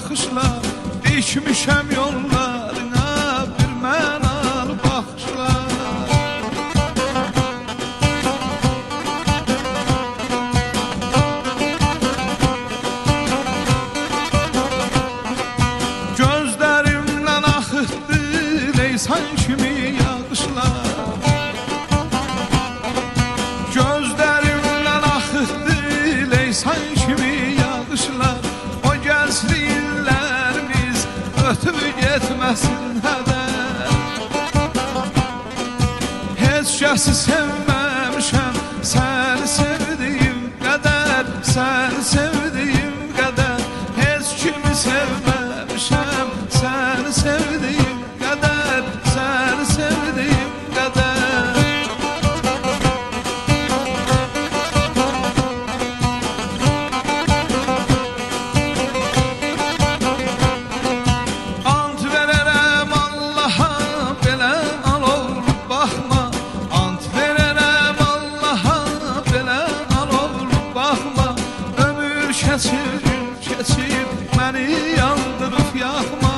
naxışlar, dikmişəm yollarına bir mənalı baxışlar. Gözlərimdən axıtdı leysan kimi yağışlar. Gözlərimdən axıtdı leysan kimi yağışlar. O gənclik illərimiz ötüb getməsin hədər. Heç kəsi sevməmişəm, səni sevdiyim qədər, səni sevdiyim qədər. Heç kimi sevməmişəm, səni sevdiyim qədər, səni sevdiyim qədər. Ant verərəm Allaha, belə alov baxma. Ant verərəm Allaha, belə alov baxma. Ömür keçir, gün keçir, məni yandırıb yaxma.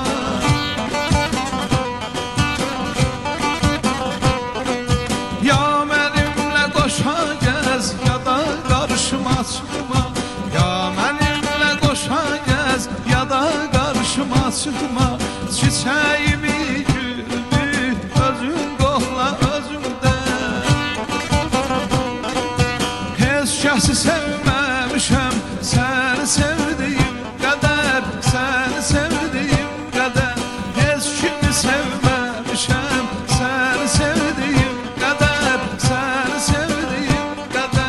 Ya mənimlə qoşa gəz, ya da qarşıma çıxma. Ya mənimlə qoşa gəz, ya da qarşıma çıxma. Çiçəyimi, gülümü özün qoxla özümdə. Heç kəsi sevməmişəm, səni sevdiyim qədər, səni sevdiyim qədər. Heç kimi sevməmişəm, səni sevdiyim qədər, səni sevdiyim qədər.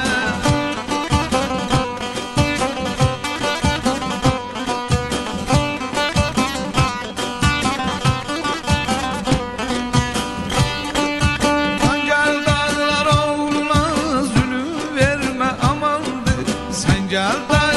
Sen gel dağlar oğluna zulüm verme amandır. Sen gel dağlar